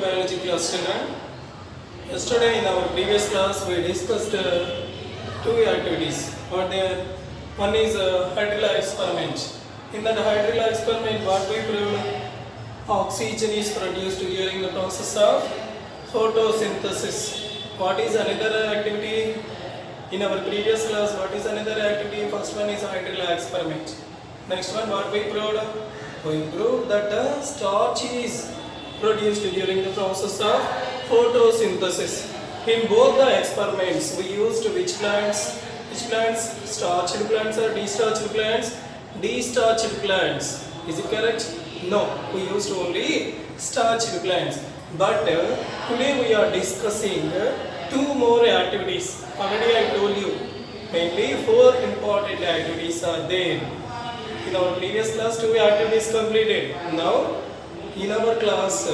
biology class children. Yesterday in our previous class we discussed two activities. One is hydrilla experiment. In that hydrilla experiment what we proved, oxygen is produced during the process of photosynthesis. What is another activity? In our previous class what is another activity? First one is hydrilla experiment. Next one what we proved? We proved that the starch is produced during the process of photosynthesis. In both the experiments, we used which plants? Which plants? Starched plants or destarched plants? Destarched plants. Is it correct? No, we used only starched plants. But today we are discussing two more activities. Already I told you, mainly four important activities are there. In our previous class, two activities completed. Now, in our class,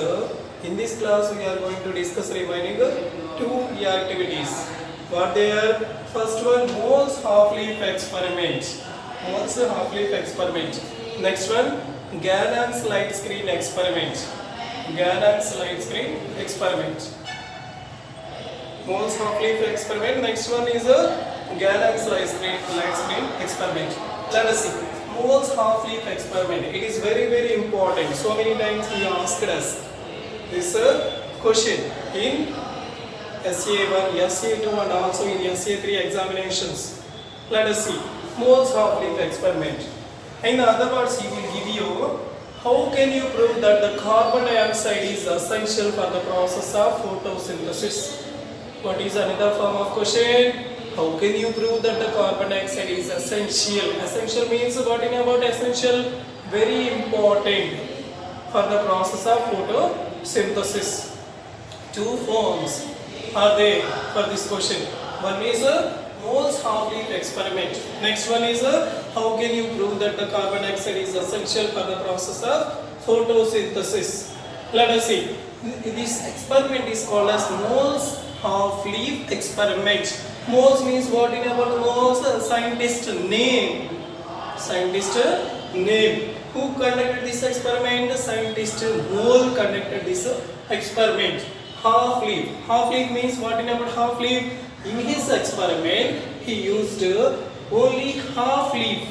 in this class, we are going to discuss remaining two activities. What they are? First one, Mohs half-leaf experiment. Mohs half-leaf experiment. Next one, Gannon's light screen experiment. Gannon's light screen experiment. Mohs half-leaf experiment. Next one is Gannon's light screen experiment. Let us see. Mohs half-leaf experiment. It is very important. So many times he asked us this question in SA1, SA2 and also in SA3 examinations. Let us see. Mohs half-leaf experiment. In other words, he will give you how can you prove that the carbon dioxide is essential for the process of photosynthesis. What is another form of question? How can you prove that the carbon dioxide is essential? Essential means what in about essential? Very important for the process of photosynthesis. Two forms are there for this question. One is Mohs half-leaf experiment. Next one is how can you prove that the carbon dioxide is essential for the process of photosynthesis. Let us see. This experiment is called as Mohs half-leaf experiment. Mohs means what in about Mohs? Scientist name. Scientist name. Who conducted this experiment? Scientist Mohl conducted this experiment. Half-leaf. Half-leaf means what in about half-leaf? In his experiment, he used only half-leaf.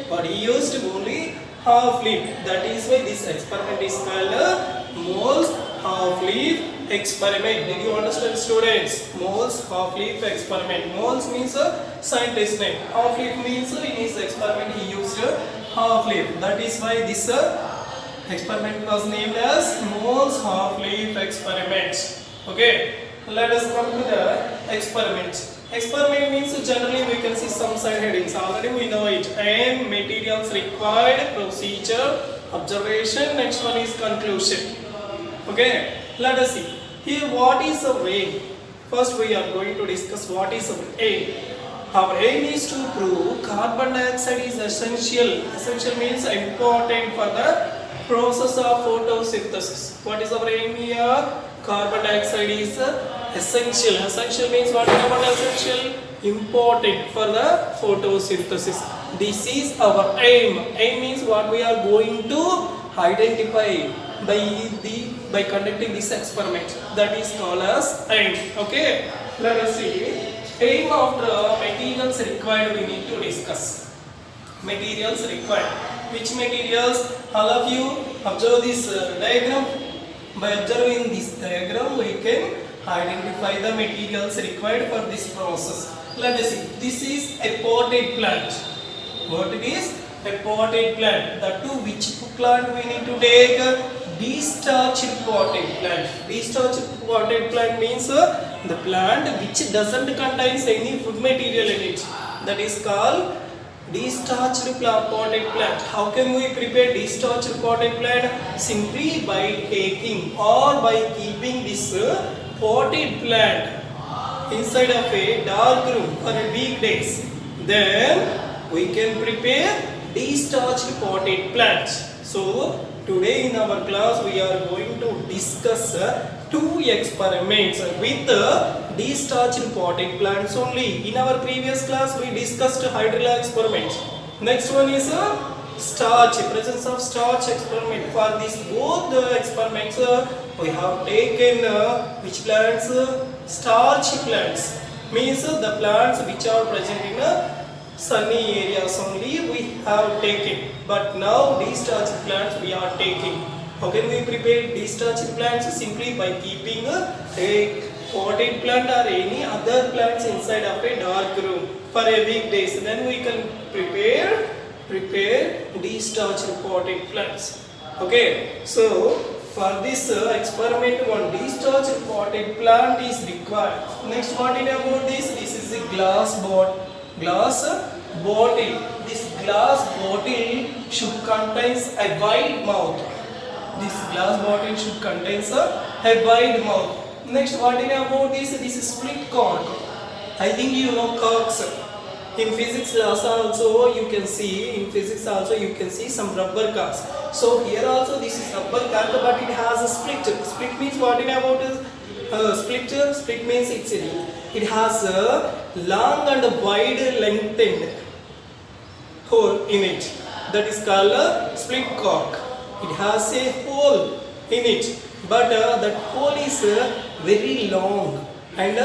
But he used only half-leaf. That is why this experiment is called Mohs half-leaf experiment. Did you understand, students? Mohs half-leaf experiment. Mohs means a scientist name. Half-leaf means in his experiment he used half-leaf. That is why this experiment was named as Mohs half-leaf experiment. Okay. Let us come to the experiment. Experiment means generally we can see some side headings. Already we know it. Aim, materials required, procedure, observation. Next one is conclusion. Okay. Let us see. Here what is our aim? First we are going to discuss what is our aim. Our aim is to prove carbon dioxide is essential. Essential means important for the process of photosynthesis. What is our aim here? Carbon dioxide is essential. Essential means what is about essential? Important for the photosynthesis. This is our aim. Aim means what we are going to identify by conducting this experiment. That is called as aim. Okay. Let us see. Aim of the materials required we need to discuss. Materials required. Which materials? All of you observe this diagram. By observing this diagram, we can identify the materials required for this process. Let us see. This is a potted plant. What it is? A potted plant. The two which plant we need to take? Destarched potted plant. Destarched potted plant means the plant which doesn't contain any food material in it. That is called destarched potted plant. How can we prepare destarched potted plant? Simply by taking or by keeping this potted plant inside of a dark room for a week days. Then we can prepare destarched potted plant. So today in our class we are going to discuss two experiments with destarched potted plants only. In our previous class we discussed hydrilla experiment. Next one is starch, presence of starch experiment. For these both experiments We have taken which plants? Starchy plants. Means the plants which are present in sunny areas only we have taken. But now destarchy plants we are taking. How can we prepare destarchy plants? Simply by keeping a potted plant or any other plants inside of a dark room for a week days. Then we can prepare destarchy potted plants. Okay, so for this experiment, one destarched potted plant is required. Next, what in about this? This is a glass bottle. This glass bottle should contain a wide mouth. This glass bottle should contain a wide mouth. Next, what in about this? This is split cork. I think you know corks. In physics class also you can see some rubber corks. So here also this is rubber cork, but it has a split. Split means what in about is split. Split means it has a long and wide lengthened hole in it. That is called a split cork. It has a hole in it, but that hole is very long and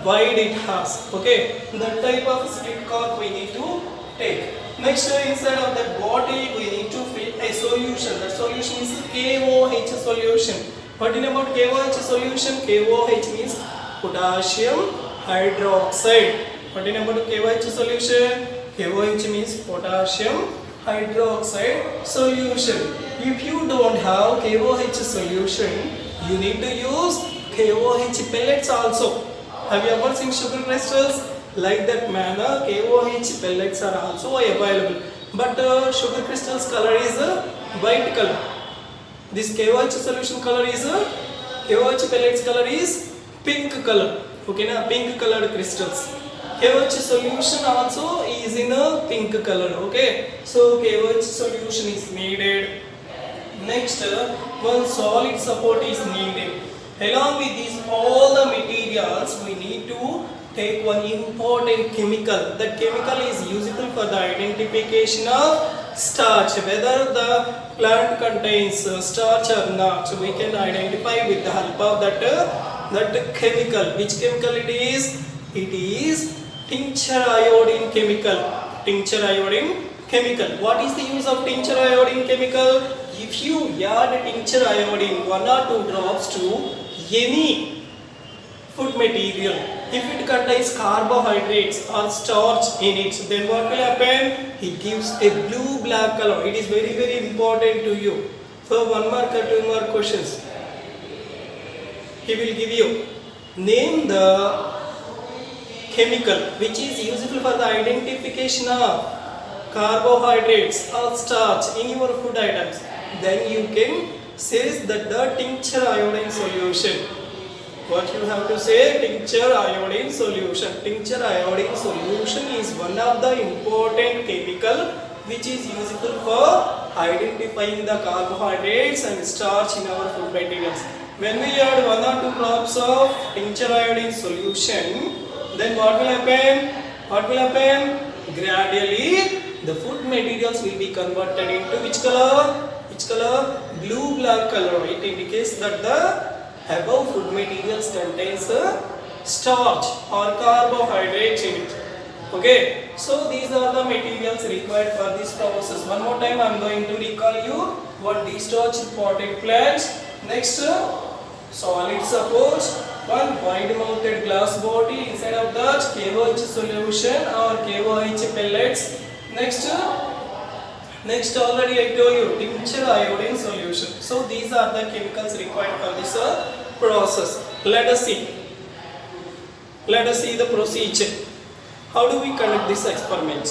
wide it has. Okay, that type of split cork we need to take. Next, inside of that bottle we need to fill a solution. That solution is KOH solution. What is about KOH solution? KOH means potassium hydroxide. What is about KOH solution? KOH means potassium hydroxide solution. If you don't have KOH solution, you need to use KOH pellets also. Have you ever seen sugar crystals? Like that manner, KOH pellets are also available. But sugar crystals color is white color. This KOH solution color is KOH pellets color is pink color. Okay, na pink colored crystals. KOH solution also is in a pink color. Okay, so KOH solution is needed. Next, one solid support is needed. Along with these all the materials, we need to take one important chemical. That chemical is useful for the identification of starch. Whether the plant contains starch or not, so we can identify with the help of that chemical. Which chemical it is? It is tincture iodine chemical. Tincture iodine chemical. What is the use of tincture iodine chemical? If you add tincture iodine 1 or 2 drops to any food material, if it contains carbohydrates or starch in it, then what will happen? It gives a blue-black color. It is very, very important to you. So 1 mark or 2 mark questions. He will give you. Name the chemical which is useful for the identification of carbohydrates or starch in your food items. Then you can say that the tincture iodine solution. What you have to say? Tincture iodine solution. Tincture iodine solution is one of the important chemical which is useful for identifying the carbohydrates and starch in our food materials. When we add 1 or 2 drops of tincture iodine solution, then what will happen? What will happen? Gradually the food materials will be converted into which color? Which color? Blue-black color. It indicates that the above food materials contains starch or carbohydrates in it. Okay, so these are the materials required for this process. One more time I am going to recall you. One destarched potted plants. Next, solid support. One wide mounted glass bottle. Inside of that KOH solution or KOH pellets. Next already I told you tincture iodine solution. So these are the chemicals required for this process. Let us see the procedure. How do we conduct this experiment?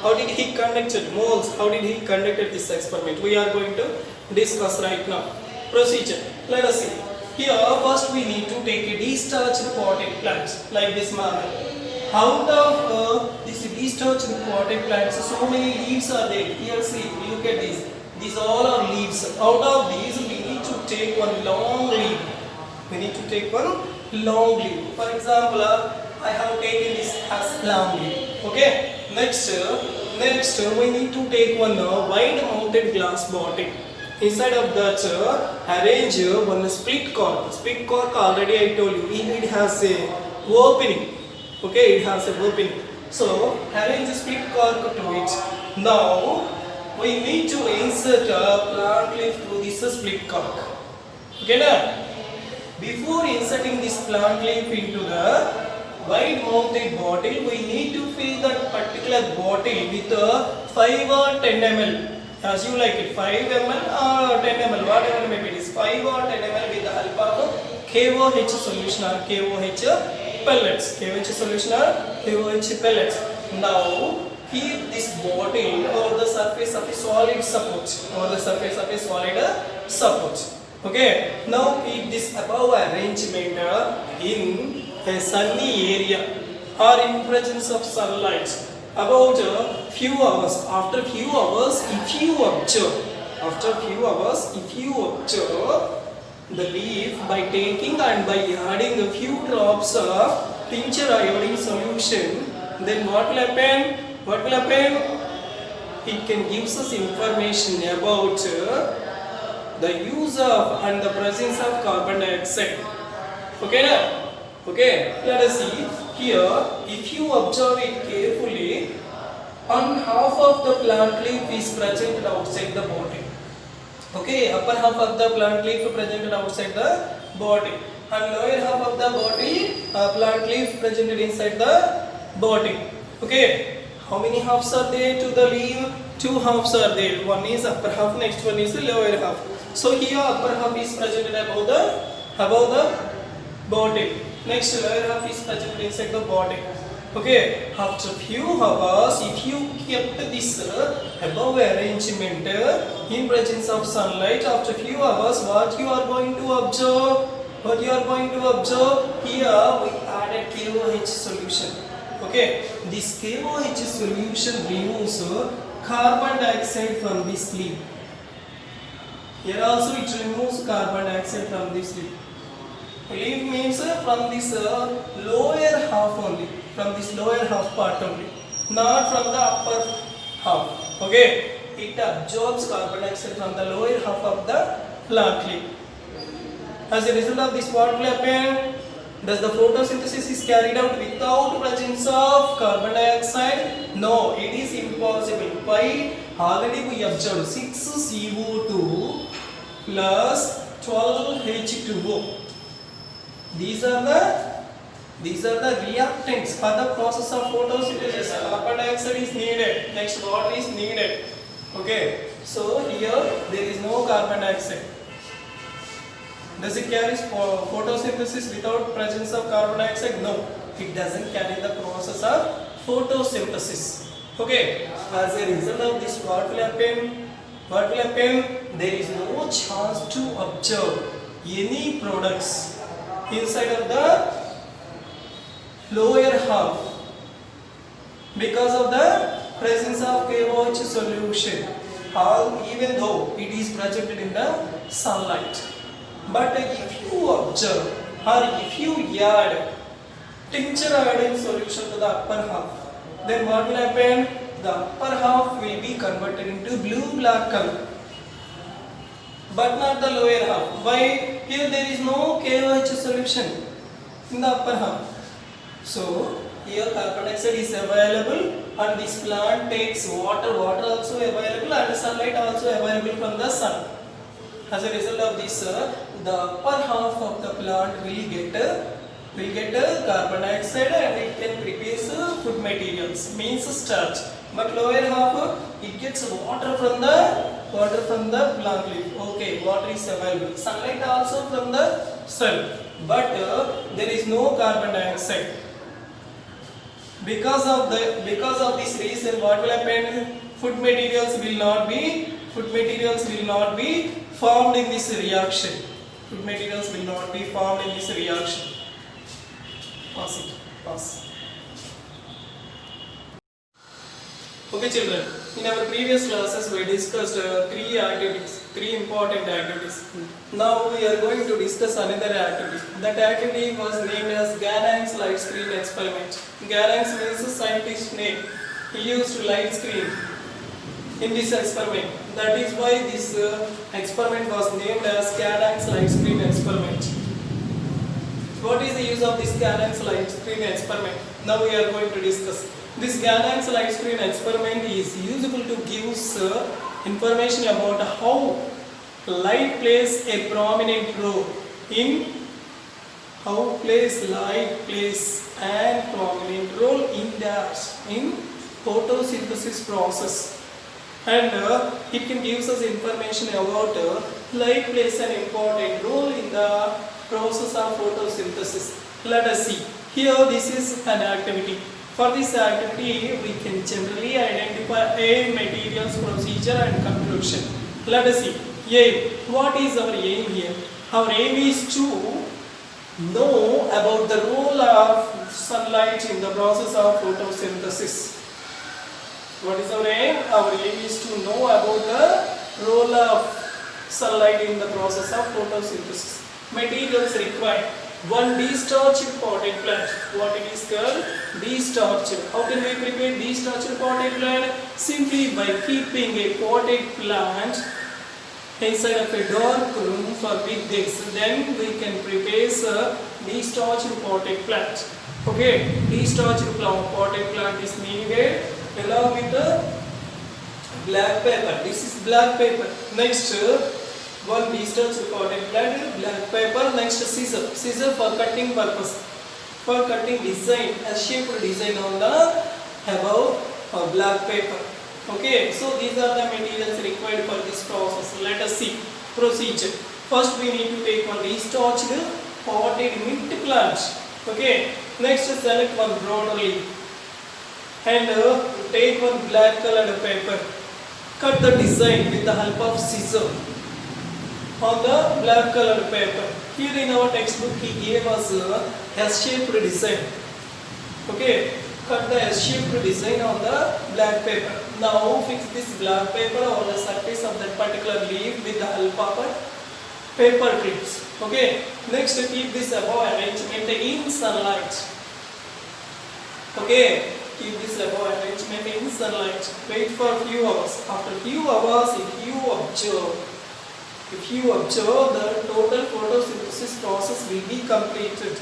How did he conduct moles? How did he conduct this experiment? We are going to discuss right now. Procedure. Let us see. Here first we need to take a destarched potted plants like this manner. Out of this destarched potted plants, so many leaves are there. Here see, look at these. These all are leaves. Out of these we need to take one long leaf. We need to take one long leaf. For example, I have taken this as long leaf. Okay. Next we need to take one wide mounted glass bottle. Inside of that, arrange one split cork. Split cork already I told you, it has a opening. Okay, it has a opening. So arrange split cork to it. Now we need to insert a plant leaf to this split cork. Okay, now before inserting this plant leaf into the wide mounted bottle, we need to fill that particular bottle with 5 or 10 ml. As you like it, 5 ml or 10 ml, whatever maybe it is, 5 or 10 ml with the help of KOH solution or KOH pellets. KOH solution or KOH pellets. Now keep this bottle over the surface of a solid support. Over the surface of a solid support. Okay. Now keep this above arrangement in a sunny area or in presence of sunlight. About a few hours. After few hours, if you observe, the leaf by taking and by adding a few drops of tincture iodine solution, then what will happen? What will happen? It can give us information about the use of and the presence of carbon dioxide. Okay, now? Okay, let us see here. If you observe it carefully, on half of the plant leaf is present outside the body. Okay, upper half of the plant leaf presented outside the body, and lower half of the body plant leaf presented inside the body. Okay, how many halves are there to the leaf? 2 halves are there. One is upper half, next one is the lower half. So here upper half is presented above the body. Next lower half is presented inside the body. Okay, after few hours, if you kept this above arrangement in presence of sunlight, after few hours, what you are going to observe? What you are going to observe? Here we added KOH solution. Okay, this KOH solution removes carbon dioxide from this leaf. Here also it removes carbon dioxide from this leaf. Leaf means from this lower half only, from this lower half part only, not from the upper half. Okay, it absorbs carbon dioxide from the lower half of the plant leaf. As a result of this, what will happen? Does the photosynthesis is carried out without presence of carbon dioxide? No, it is impossible. Why? Already we observed 6 CO2 plus 12 H2O. These are the reactants for the process of photosynthesis. Carbon dioxide is needed. Next, water is needed. Okay. So here there is no carbon dioxide. Does it carry photosynthesis without presence of carbon dioxide? No, it doesn't carry the process of photosynthesis. Okay. As a result of this, what will happen? What will happen? There is no chance to observe any products inside of the lower half because of the presence of KOH solution, even though it is present in the sunlight. But if you observe or if you add tincture iodine solution to the upper half, then what will happen? The upper half will be converted into blue-black color, but not the lower half. Why? Here there is no KOH solution in the upper half. So here carbon dioxide is available, and this plant takes water also available, and sunlight also available from the sun. As a result of this, the upper half of the plant will get carbon dioxide, and it can prepare food materials, means starch. But lower half, it gets water from the plant leaf. Okay, water is available. Sunlight also from the sun, but there is no carbon dioxide. Because of this reason, what will happen? Food materials will not be formed in this reaction. Food materials will not be formed in this reaction. Pass. Okay, children. In our previous classes, we discussed three important activities. Now we are going to discuss another activity. That activity was named as Garang's light screen experiment. Garang's means a scientist's name. He used light screen in this experiment. That is why this experiment was named as Cadence light screen experiment. What is the use of this Cadence light screen experiment? Now we are going to discuss. This Cadence light screen experiment is useful to give information about how light plays a prominent role in light plays a prominent role in photosynthesis process, and it can give us information about light plays an important role in the process of photosynthesis. Let us see. Here this is an activity. For this activity we can generally identify a materials, procedure and conclusion. Let us see. Aim. What is our aim here? Our aim is to know about the role of sunlight in the process of photosynthesis. What is our aim? Our aim is to know about the role of sunlight in the process of photosynthesis. Materials required. One destarched potted plant. What it is called? Destarched. How can we prepare destarched potted plant? Simply by keeping a potted plant inside of a dark room for big days. Then we can prepare a destarched potted plant. Okay, destarched potted plant is needed along with the black paper. This is black paper. Next, one destarched potted plant, black paper. Next, scissor for cutting purpose. For cutting design, a shaped design on the above black paper. Okay, so these are the materials required for this process. Let us see. Procedure. First we need to take one destarched potted mint plant. Okay, next select one broad leaf and take one black colored paper. Cut the design with the help of scissor on the black colored paper. Here in our textbook he gave us a S-shaped design. Okay, cut the S-shaped design on the black paper. Now fix this black paper on the surface of that particular leaf with the help of paper clips. Okay, next keep this above arrangement in sunlight. Okay, keep this above arrangement in sunlight. Wait for a few hours. After few hours, if you observe, the total photosynthesis process will be completed.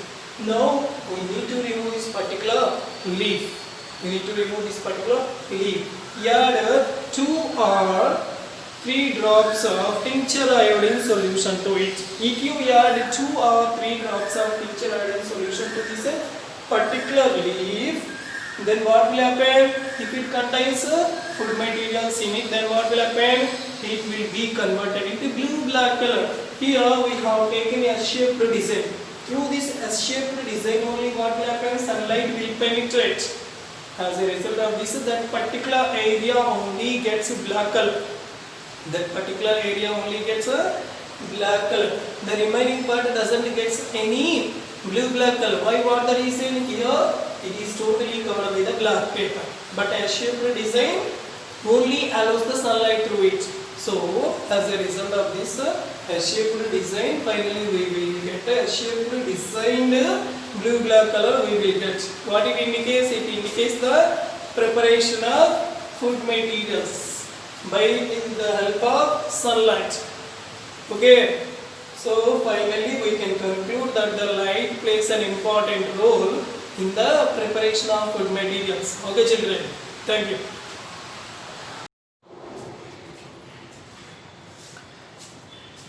Now we need to remove this particular leaf. Add 2 or 3 drops of tincture iodine solution to it. If you add 2 or 3 drops of tincture iodine solution to this particular leaf, then what will happen? If it contains food materials in it, then what will happen? It will be converted into blue-black color. Here we have taken a S-shaped design. Through this S-shaped design only what will happen? Sunlight will penetrate. As a result of this, that particular area only gets black color. The remaining part doesn't get any blue-black color. Why? What the reason? Here it is totally covered by the black paper. But S-shaped design only allows the sunlight through it. So, as a result of this S-shaped design, finally we will get a S-shaped designed blue-black color we will get. What it indicates? It indicates the preparation of food materials by the help of sunlight. Okay, so finally we can conclude that the light plays an important role in the preparation of food materials. Okay children, thank you.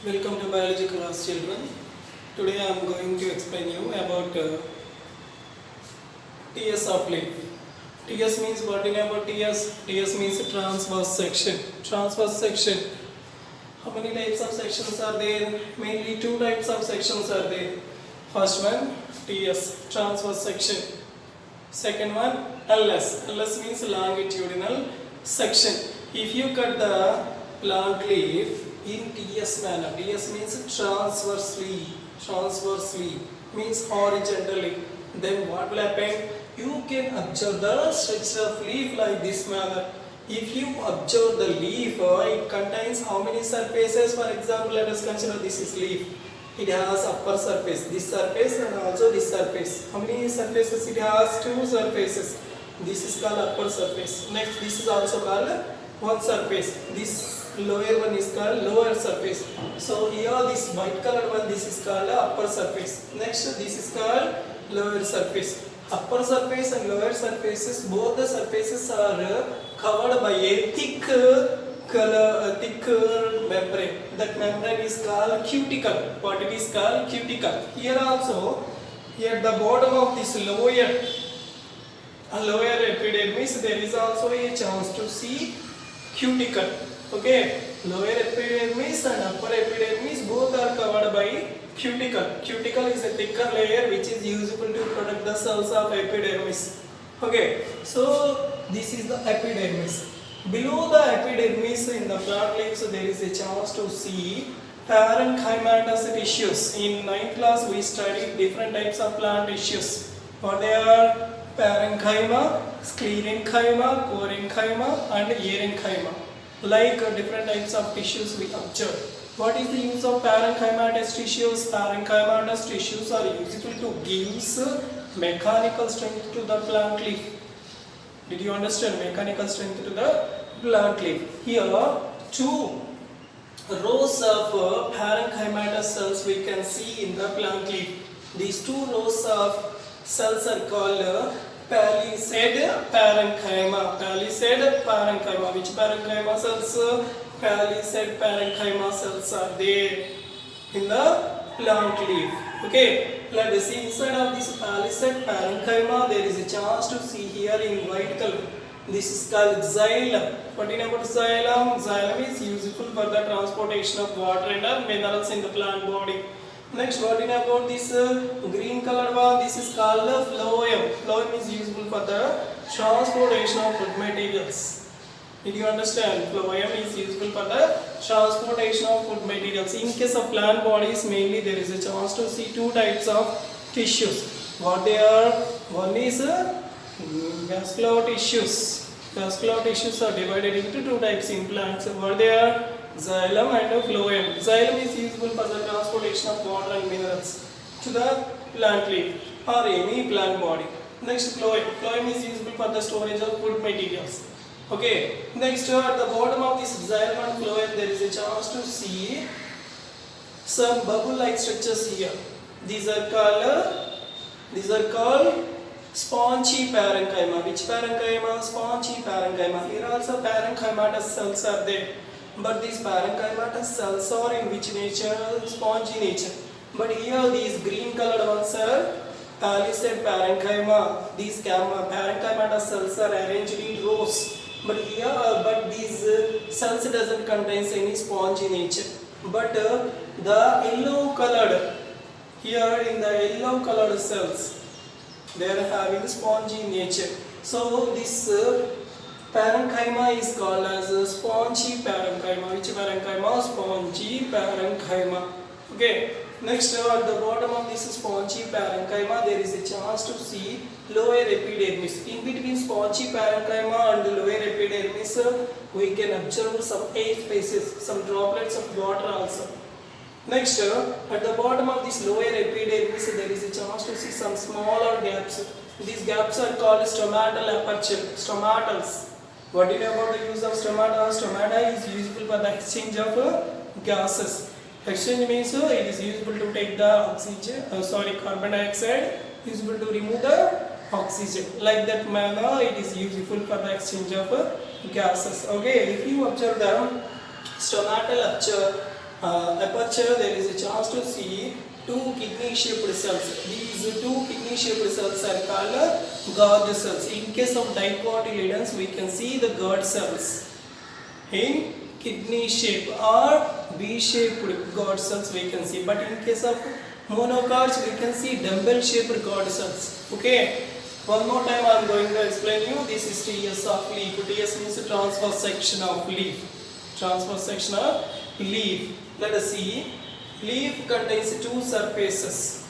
Welcome to biology class children. Today I am going to explain you about TS of leaf. TS means what? In about TS? TS means transverse section. Transverse section. How many types of sections are there? Mainly 2 types of sections are there. First one TS, transverse section. Second one LS. LS means longitudinal section. If you cut the plant leaf in TS manner, TS means transversely means horizontally, then what will happen? You can observe the structure of leaf like this manner. If you observe the leaf, it contains how many surfaces? For example, let us consider this is leaf. It has upper surface, this surface and also this surface. How many surfaces it has? 2 surfaces. This is called upper surface. Next, this is also called one surface. This lower one is called lower surface. So here this white colored one, this is called upper surface. Next this is called lower surface. Upper surface and lower surfaces, both the surfaces are covered by a thick membrane. That membrane is called cuticle. What it is called? Cuticle. Here also, at the bottom of this lower epidermis, there is also a chance to see cuticle. Okay, lower epidermis and upper epidermis both are covered by cuticle. Cuticle is a thicker layer which is useful to protect the cells of epidermis. Okay, so this is the epidermis. Below the epidermis in the plant leaves there is a chance to see parenchymatous tissues. In 9th class we studied different types of plant tissues. What they are? Parenchyma, sclerenchyma, parenchyma and erenchyma. Like different types of tissues we observe. What is the use of parenchymatous tissues? Parenchymatous tissues are useful to give mechanical strength to the plant leaf. Did you understand? Mechanical strength to the plant leaf. Here, two rows of parenchymatous cells we can see in the plant leaf. These two rows of cells are called palisade parenchyma. Palisade parenchyma. Which parenchyma cells? Palisade parenchyma cells are there in the plant leaf. Okay, let us see inside of this palisade parenchyma there is a chance to see here in white color. This is called xylem. What is about xylem? Xylem is useful for the transportation of water and minerals in the plant body. Next, what is about this green colored one? This is called the phloem. Phloem is useful for the transportation of food materials. Did you understand? Phloem is useful for the transportation of food materials. In case of plant bodies, mainly there is a chance to see two types of tissues. What they are? One is vascular tissues. Vascular tissues are divided into two types in plants. What they are? Xylem and phloem. Xylem is useful for the transportation of water and minerals to the plant leaf or any plant body. Next, phloem. Phloem is useful for the storage of food materials. Okay. Next, at the bottom of this xylem and phloem, there is a chance to see some bubble-like structures here. These are called spongy parenchyma. Which parenchyma? Spongy parenchyma. Here also parenchymatous cells are there. But these parenchymatous cells are in which nature? Spongy nature. But here these green colored ones are palisade parenchyma. These parenchymatous cells are arranged in rows. But these cells doesn't contain any spongy nature. But the yellow colored, here in the yellow colored cells, they are having spongy nature. So this parenchyma is called as a spongy parenchyma. Which parenchyma? Spongy parenchyma. Okay. Next, at the bottom of this spongy parenchyma, there is a chance to see lower epidermis. In between spongy parenchyma and lower epidermis, we can observe some air spaces, some droplets of water also. Next, at the bottom of this lower epidermis, there is a chance to see some smaller gaps. These gaps are called stomatal aperture. Stomatals. What do you know about the use of stomata? Stomata is useful for the exchange of gases. Exchange means it is useful to take the carbon dioxide, useful to remove the oxygen. Like that manner, it is useful for the exchange of gases. Okay, if you observe the stomatal aperture, there is a chance to see two kidney-shaped cells. These two kidney-shaped cells are called gourd cells. In case of dicotyledons, we can see the gourd cells. In kidney shape or V-shaped gourd cells we can see. But in case of monocots, we can see dumbbell-shaped gourd cells. Okay. One more time I am going to explain you. This is TS of leaf. TS means transverse section of leaf. Transverse section of leaf. Let us see. Leaf contains two surfaces.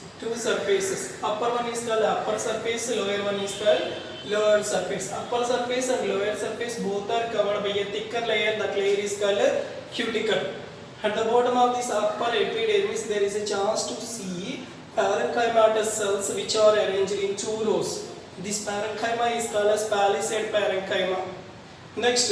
Upper one is called upper surface, lower one is called lower surface. Upper surface and lower surface both are covered by a thicker layer. That layer is called cuticle. At the bottom of this upper epidermis, there is a chance to see parenchymatous cells which are arranged in two rows. This parenchyma is called as palisade parenchyma. Next,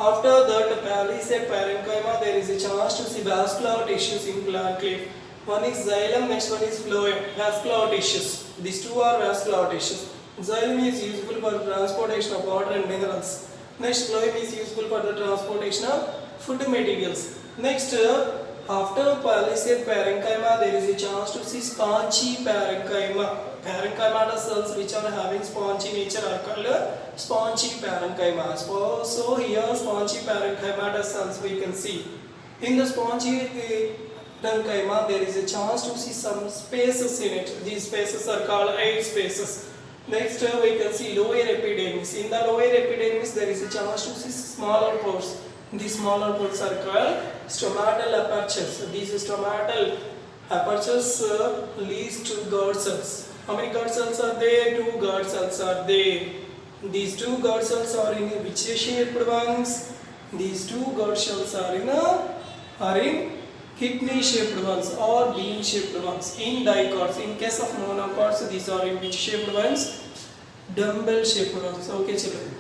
After that palisade parenchyma, there is a chance to see vascular tissues in plant leaf. One is xylem, next one is phloem, vascular tissues. These two are vascular tissues. Xylem is useful for transportation of water and minerals. Next, phloem is useful for the transportation of food materials. Next, after palisade parenchyma, there is a chance to see spongy parenchyma. Parenchyma cells which are having spongy nature are called spongy parenchyma. So here spongy parenchyma cells we can see. In the spongy parenchyma, there is a chance to see some spaces in it. These spaces are called eight spaces. Next, we can see lower epidermis. In the lower epidermis, there is a chance to see smaller pores. These smaller pores are called stomatal apertures. These stomatal apertures leads to guard cells. How many guard cells are there? 2 guard cells are there. These 2 guard cells are in which shaped ones? These 2 guard cells are in kidney shaped ones or bean shaped ones. In dicots, in case of monocots, these are in which shaped ones? Dumbbell shaped ones. Okay, children.